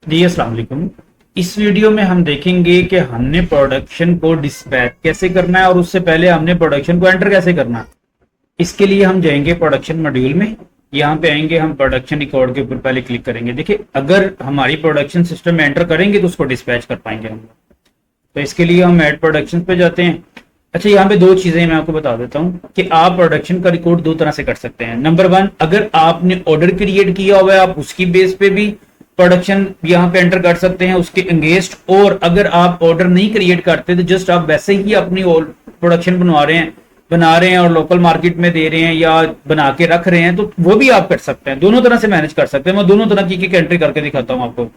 जी अस्सलाम वालेकुम। इस वीडियो में हम देखेंगे कि हमने प्रोडक्शन को डिस्पैच कैसे करना है और उससे पहले हमने प्रोडक्शन को एंटर कैसे करना है। इसके लिए हम जाएंगे प्रोडक्शन मॉड्यूल में। यहाँ पे आएंगे, हम प्रोडक्शन रिकॉर्ड के ऊपर पहले क्लिक करेंगे। देखिए, अगर हमारी प्रोडक्शन सिस्टम में एंटर करेंगे तो उसको डिस्पैच कर पाएंगे हम। तो इसके लिए हम ऐड प्रोडक्शन पे जाते हैं। अच्छा, यहाँ पे दो चीजें मैं आपको बता देता हूँ कि आप प्रोडक्शन का रिकॉर्ड दो तरह से कर सकते हैं। नंबर वन, अगर आपने ऑर्डर क्रिएट किया हुआ है आप उसकी बेस पे भी प्रोडक्शन यहाँ पे एंटर कर सकते हैं उसके अगेंस्ट। और अगर आप ऑर्डर नहीं क्रिएट करते तो जस्ट आप वैसे ही अपनी प्रोडक्शन बना रहे हैं और लोकल मार्केट में दे रहे हैं या बना के रख रहे हैं, तो वो भी आप कर सकते हैं। दोनों तरह से मैनेज कर सकते हैं। मैं दोनों तरह की एंट्री करके दिखाता हूँ आपको।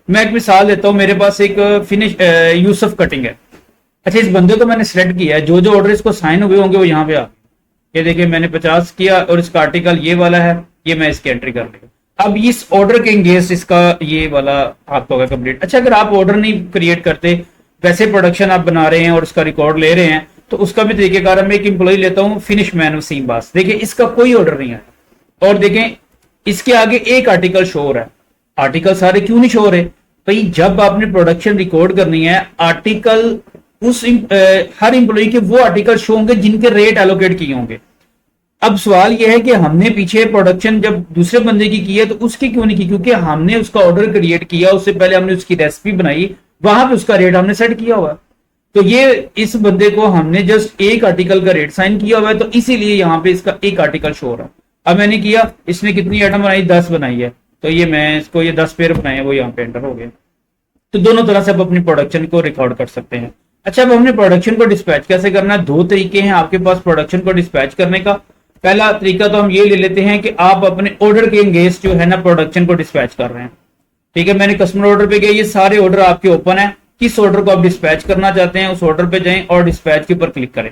मैं एक मिसाल देता हूँ। मेरे पास एक फिनिश यूसुफ कटिंग है। अच्छा, इस बंदे को मैंने सिलेक्ट किया है। जो जो ऑर्डर इसको साइन हुए होंगे वो यहाँ पे आ, ये देखिए मैंने 50 किया और इसका आर्टिकल ये वाला है, ये मैं इसकी एंट्री कर लिया। अब इस ऑर्डर के अंगेंस्ट इसका ये वाला आपका होगा कंप्लीट। अच्छा, अगर आप ऑर्डर नहीं क्रिएट करते, वैसे प्रोडक्शन आप बना रहे हैं और उसका रिकॉर्ड ले रहे हैं, तो उसका भी तरीकेकार मैं एक एम्प्लॉय लेता हूँ फिनिश मैन वसीम बास। देखिए, इसका कोई ऑर्डर नहीं है और देखें इसके आगे एक आर्टिकल शो हो रहा है। आर्टिकल सारे क्यों नहीं शो हो रहे भाई? जब आपने प्रोडक्शन रिकॉर्ड करनी है, आर्टिकल उस हर एम्प्लॉय के वो आर्टिकल शो होंगे जिनके रेट एलोकेट किए होंगे। अब सवाल यह है कि हमने पीछे प्रोडक्शन जब दूसरे बंदे की है तो उसकी क्यों नहीं की? क्योंकि हमने उसका ऑर्डर क्रिएट किया, उससे पहले हमने उसकी रेसिपी बनाई, वहां पे उसका रेट हमने सेट किया हुआ। तो ये इस बंदे को हमने जस्ट एक आर्टिकल का रेट साइन किया हुआ है, तो इसीलिए यहाँ पे इसका एक आर्टिकल शो हो रहा है। अब मैंने किया, इसने कितनी आइटम बनाई? 10 बनाई है, तो ये मैं इसको ये 10 पेयर बनाए हैं, वो यहाँ पे एंटर हो गए। तो दोनों तरह से आप अपनी प्रोडक्शन को रिकॉर्ड कर सकते हैं। अच्छा, अब हमने प्रोडक्शन को डिस्पैच कैसे करना है? दो तरीके हैं आपके पास प्रोडक्शन को डिस्पैच करने का। पहला तरीका तो हम ये ले लेते हैं कि आप अपने ऑर्डर के अगेंस्ट जो है ना प्रोडक्शन को डिस्पैच कर रहे हैं। ठीक है, मैंने कस्टमर ऑर्डर पे गया, ये सारे ऑर्डर आपके ओपन है। किस ऑर्डर को आप डिस्पैच करना चाहते हैं उस ऑर्डर पे जाएं और डिस्पैच के ऊपर क्लिक करें।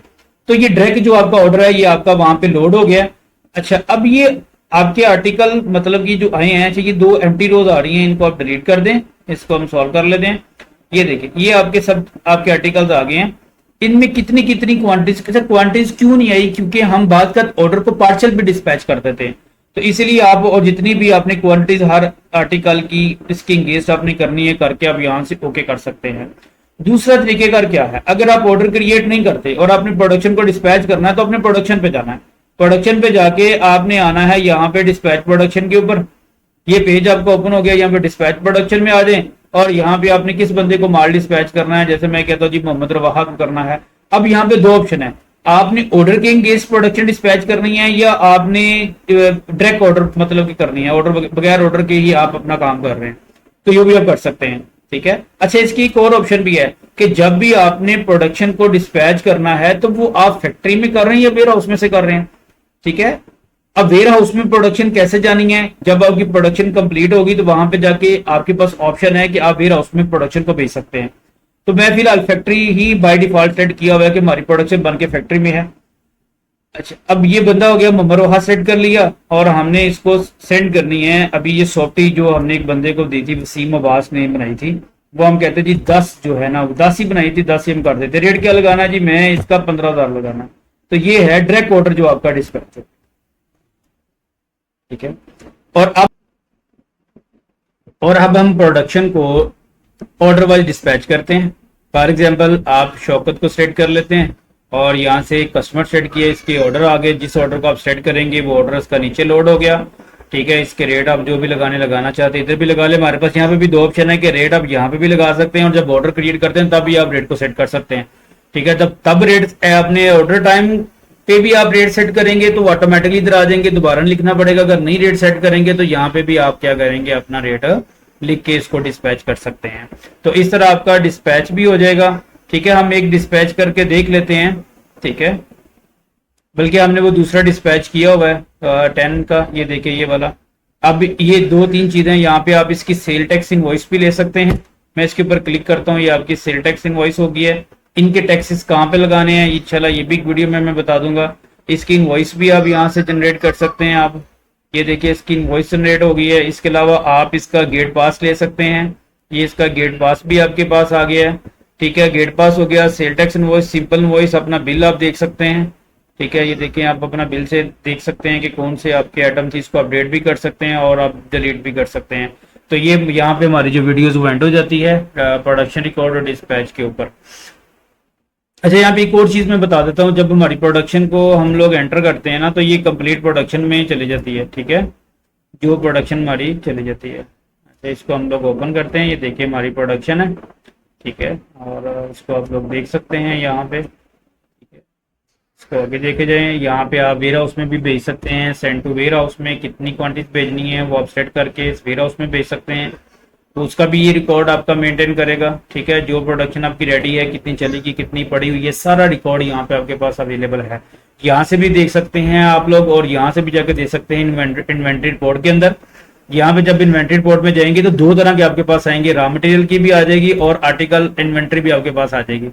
तो ये डायरेक्ट जो आपका ऑर्डर है ये आपका वहां पे लोड हो गया। अच्छा, अब ये आपके आर्टिकल मतलब कि जो आए हैं, अच्छा ये 2 एम्प्टी रोज आ रही हैं, इनको आप डिलीट कर दें। इसको हम सॉल्व कर लेते हैं। ये देखिए, ये आपके सब आपके आर्टिकल्स आ गए हैं। इनमें कितनी कितनी क्वांटिटीज, अच्छा क्वांटिटीज क्यों नहीं आई? क्योंकि हम बात का ऑर्डर को पार्शियल भी डिस्पैच करते थे, तो इसीलिए आप और जितनी भी आपने क्वांटिटीज हर आर्टिकल की इसकी इंगेस्ट आपने करनी है करके आप यहां से ओके कर सकते हैं। दूसरा तरीकेकार क्या है? अगर आप ऑर्डर क्रिएट नहीं करते और आपने प्रोडक्शन को डिस्पैच करना है तो अपने प्रोडक्शन पे जाना है। प्रोडक्शन पे जाके आपने आना है यहाँ पे डिस्पैच प्रोडक्शन के ऊपर। ये पेज आपका ओपन हो गया, यहाँ पे डिस्पैच प्रोडक्शन में आ जाए और यहाँ पे आपने किस बंदे को माल डिस्पैच करना है। जैसे मैं कहता हूँ जी मोहम्मद रवाहा को करना है। अब यहाँ पे 2 ऑप्शन है, आपने ऑर्डर के एंगेंस्ट प्रोडक्शन डिस्पैच करनी है या आपने डायरेक्ट ऑर्डर मतलब की करनी है, ऑर्डर बगैर ऑर्डर के ही आप अपना काम कर रहे हैं, तो ये भी आप कर सकते हैं। ठीक है। अच्छा, इसकी एक और ऑप्शन भी है कि जब भी आपने प्रोडक्शन को डिस्पैच करना है तो वो आप फैक्ट्री में कर रहे हैं या वेयर हाउस में से कर रहे हैं। ठीक है। अब वेयर हाउस में प्रोडक्शन कैसे जानी है? जब आपकी प्रोडक्शन कंप्लीट होगी तो वहां पे जाके आपके पास ऑप्शन है कि आप वेयर हाउस में प्रोडक्शन को भेज सकते हैं। तो मैं फिलहाल factory he by default set किया हुआ है कि हमारी प्रोडक्शन बन के फैक्ट्री में है। अच्छा, अब ये बंदा हो गया, मोहम्मद रवाहा सेट कर लिया और हमने इसको सेंड करनी है। अभी ये सॉफ्टी जो हमने एक बंदे को दी थी, वसीम अब्बास ने बनाई थी, वो हम कहते जी 10 जो है ना 10 ही बनाई थी, 10 ही हम कर देते। रेट क्या लगाना जी? मैं इसका 15,000 लगाना। तो ये है डायरेक्ट ऑर्डर जो आपका डिस्पैच है। ठीक है। और अब हम प्रोडक्शन को ऑर्डर वाइज डिस्पैच करते हैं। फॉर एग्जांपल आप शौकत को सेट कर लेते हैं और यहाँ से कस्टमर सेट किया, इसके ऑर्डर आ गए। जिस ऑर्डर को आप सेट करेंगे वो ऑर्डर इसका नीचे लोड हो गया। ठीक है। इसके रेट आप जो भी लगाना चाहते हैं इधर भी लगा ले। हमारे पास यहाँ पे भी 2 ऑप्शन है कि रेट आप यहाँ पे भी लगा सकते हैं और जब ऑर्डर क्रिएट करते हैं तब भी आप रेट को सेट कर सकते हैं। ठीक है। तब रेट अपने ऑर्डर टाइम पे भी आप रेट सेट करेंगे तो ऑटोमेटिकली इधर आ जाएंगे, दोबारा लिखना पड़ेगा। अगर नहीं रेट सेट करेंगे तो यहाँ पे भी आप क्या करेंगे, अपना रेट लिख के इसको डिस्पैच कर सकते हैं। तो इस तरह आपका डिस्पैच भी हो जाएगा। ठीक है। हम एक डिस्पैच करके देख लेते हैं। ठीक है। बल्कि हमने वो दूसरा डिस्पैच किया हुआ है 10 का, ये देखिए ये वाला। अब ये 2-3 चीजें यहाँ पे आप इसकी सेल टैक्स इनवॉइस भी ले सकते हैं। मैं इसके ऊपर क्लिक करता हूँ, ये आपकी सेल टैक्स इनवॉइस होगी है। इनके टैक्सेस कहाँ पे लगाने हैं इंशाल्लाह ये भी वीडियो में मैं बता दूंगा। इसकी इनवॉइस भी आप यहाँ से जनरेट कर सकते हैं। आप ये देखिए इसकी इनवॉइस जनरेट हो गई है। इसके अलावा आप इसका गेट पास ले सकते हैं। ये इसका गेट पास भी आपके पास आ गया है। ठीक है। गेट पास हो गया। Sale tax invoice, simple invoice, अपना बिल आप देख सकते हैं। ठीक है। ये देखिए आप अपना बिल से देख सकते हैं कि कौन से आपके आइटम थी, इसको अपडेट भी कर सकते हैं और आप डिलीट भी कर सकते हैं। तो ये यहाँ पे हमारी जो वीडियोस वो एंड हो जाती है प्रोडक्शन रिकॉर्ड और डिस्पैच के ऊपर। अच्छा, यहाँ पे एक और चीज मैं बता देता हूँ, जब हमारी प्रोडक्शन को हम लोग एंटर करते हैं ना, तो ये कंप्लीट प्रोडक्शन में चली जाती है, ठीक है, जो प्रोडक्शन हमारी चली जाती है। अच्छा, इसको हम लोग ओपन करते हैं, ये देखिए हमारी प्रोडक्शन है, ठीक है, और इसको आप लोग देख सकते हैं यहाँ पे, ठीक है। इसको आगे देखे जाए, यहाँ पे आप वेयर हाउस में भी भेज सकते हैं, सेंड टू वेयर हाउस में कितनी क्वांटिटी भेजनी है वो आप सेट करके इस वेयर हाउस में भेज सकते हैं, तो उसका भी ये रिकॉर्ड आपका मेंटेन करेगा, ठीक है। जो प्रोडक्शन आपकी रेडी है, कितनी चलेगी, कितनी पड़ी हुई है, सारा रिकॉर्ड यहाँ पे आपके पास अवेलेबल है। यहाँ से भी देख सकते हैं आप लोग, और यहाँ से भी जाकर देख सकते हैं इन्वेंट्री रिपोर्ट के अंदर। यहाँ पे जब इन्वेंट्री रिपोर्ट में जाएंगे तो दो तरह के आपके पास आएंगे, रॉ मटेरियल की भी आ जाएगी और आर्टिकल इन्वेंट्री भी आपके पास आ जाएगी,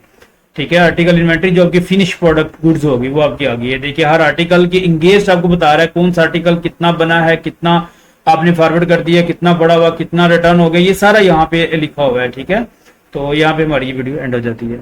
ठीक है। आर्टिकल इन्वेंट्री जो आपकी फिनिश प्रोडक्ट गुड्स होगी वो आपकी आ गई है। देखिए हर आर्टिकल की इंगेज आपको बता रहा है कौन सा आर्टिकल कितना बना है, कितना आपने फॉरवर्ड कर दिया, कितना पड़ा हुआ, कितना रिटर्न हो गया, ये सारा यहाँ पे लिखा हुआ है, ठीक है। तो यहाँ पे हमारी वीडियो एंड हो जाती है।